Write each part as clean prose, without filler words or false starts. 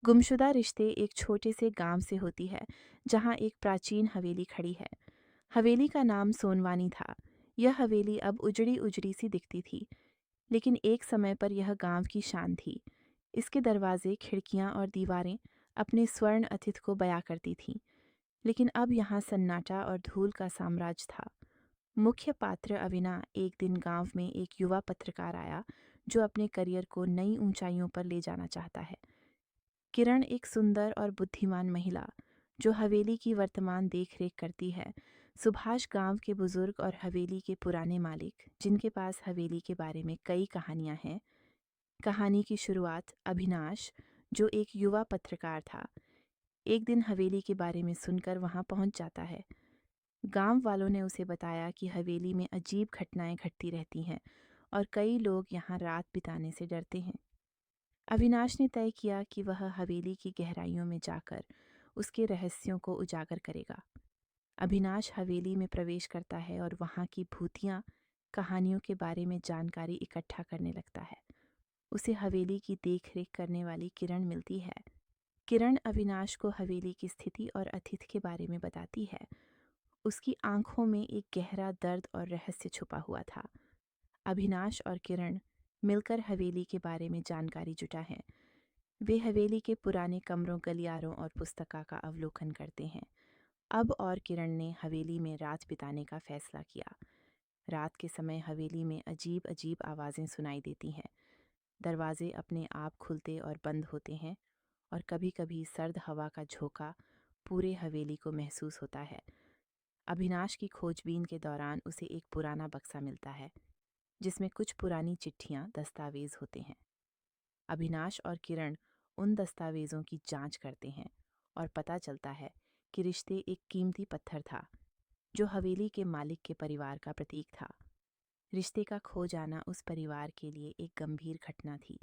गुमशुदा रिश्ते एक छोटे से गांव से होती है जहां एक प्राचीन हवेली खड़ी है। हवेली का नाम सोनवानी था। यह हवेली अब उजड़ी उजड़ी सी दिखती थी, लेकिन एक समय पर यह गांव की शान थी। इसके दरवाजे, खिड़कियां और दीवारें अपने स्वर्ण अतीत को बयां करती थीं। लेकिन अब यहाँ सन्नाटा और धूल का साम्राज्य था। मुख्य पात्र अविना एक दिन गांव में एक युवा पत्रकार आया जो अपने करियर को नई ऊंचाइयों पर ले जाना चाहता है। किरण एक सुंदर और बुद्धिमान महिला जो हवेली की वर्तमान देखरेख करती है। सुभाष गांव के बुजुर्ग और हवेली के पुराने मालिक जिनके पास हवेली के बारे में कई कहानियां हैं। कहानी की शुरुआत अभिनाश, जो एक युवा पत्रकार था, एक दिन हवेली के बारे में सुनकर वहां पहुंच जाता है। गांव वालों ने उसे बताया कि हवेली में अजीब घटनाएं घटती रहती हैं और कई लोग यहाँ रात बिताने से डरते हैं। अविनाश ने तय किया कि वह हवेली की गहराइयों में जाकर उसके रहस्यों को उजागर करेगा। अविनाश हवेली में प्रवेश करता है और वहाँ की भूतिया कहानियों के बारे में जानकारी इकट्ठा करने लगता है। उसे हवेली की देखरेख करने वाली किरण मिलती है। किरण अविनाश को हवेली की स्थिति और अतिथि के बारे में बताती है। उसकी आंखों में एक गहरा दर्द और रहस्य छुपा हुआ था। अविनाश और किरण मिलकर हवेली के बारे में जानकारी जुटा है। वे हवेली के पुराने कमरों, गलियारों और पुस्तका का अवलोकन करते हैं। अब और किरण ने हवेली में रात बिताने का फैसला किया। रात के समय हवेली में अजीब अजीब आवाज़ें सुनाई देती हैं। दरवाजे अपने आप खुलते और बंद होते हैं और कभी-कभी सर्द हवा का झोंका पूरे हवेली को महसूस होता है। अविनाश की खोजबीन के दौरान उसे एक पुराना बक्सा मिलता है जिसमें कुछ पुरानी चिट्ठियां, दस्तावेज होते हैं। अविनाश और किरण उन दस्तावेजों की जांच करते हैं और पता चलता है कि रिश्ते एक कीमती पत्थर था जो हवेली के मालिक के परिवार का प्रतीक था। रिश्ते का खो जाना उस परिवार के लिए एक गंभीर घटना थी।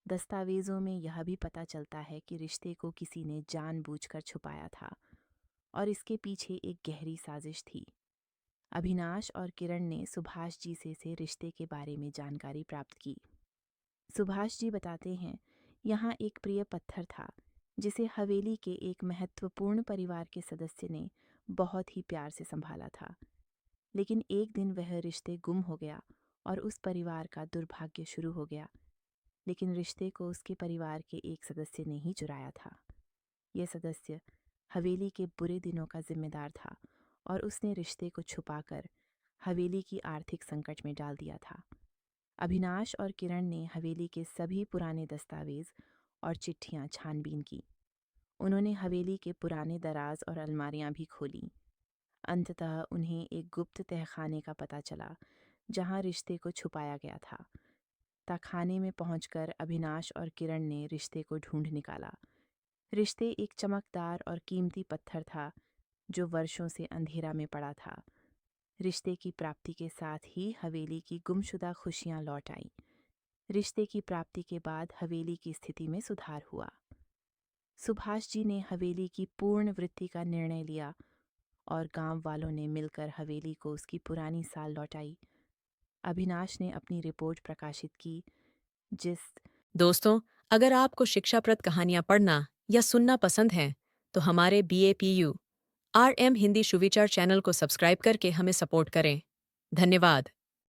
दस्तावेजों में यह भी पता चलता है कि रिश्ते को किसी ने जानबूझकर छुपाया था और इसके पीछे एक गहरी साजिश थी। अविनाश और किरण ने सुभाष जी से रिश्ते के बारे में जानकारी प्राप्त की। सुभाष जी बताते हैं, यहाँ एक प्रिय पत्थर था जिसे हवेली के एक महत्वपूर्ण परिवार के सदस्य ने बहुत ही प्यार से संभाला था। लेकिन एक दिन वह रिश्ते गुम हो गया और उस परिवार का दुर्भाग्य शुरू हो गया। लेकिन रिश्ते को उसके परिवार के एक सदस्य ने ही चुराया था। यह सदस्य हवेली के बुरे दिनों का जिम्मेदार था और उसने रिश्ते को छुपाकर हवेली की आर्थिक संकट में डाल दिया था। अविनाश और किरण ने हवेली के सभी पुराने दस्तावेज और चिट्ठियां छानबीन की। उन्होंने हवेली के पुराने दराज और अलमारियां भी खोली। अंततः उन्हें एक गुप्त तहखाने का पता चला जहां रिश्ते को छुपाया गया था। तहखाने में पहुंचकर अविनाश और किरण ने रिश्ते को ढूंढ निकाला। रिश्ते एक चमकदार और कीमती पत्थर था जो वर्षों से अंधेरा में पड़ा था। रिश्ते की प्राप्ति के साथ ही हवेली की गुमशुदा खुशियां लौट आईं। रिश्ते की प्राप्ति के बाद हवेली की स्थिति में सुधार हुआ। सुभाष जी ने हवेली की पूर्ण वृत्ति का निर्णय लिया और गांव वालों ने मिलकर हवेली को उसकी पुरानी साल लौटाई। अविनाश ने अपनी रिपोर्ट प्रकाशित की, जिस दोस्तों, अगर आपको शिक्षाप्रद कहानियाँ पढ़ना या सुनना पसंद है, तो हमारे BAPU RM हिंदी सुविचार चैनल को सब्सक्राइब करके हमें सपोर्ट करें। धन्यवाद।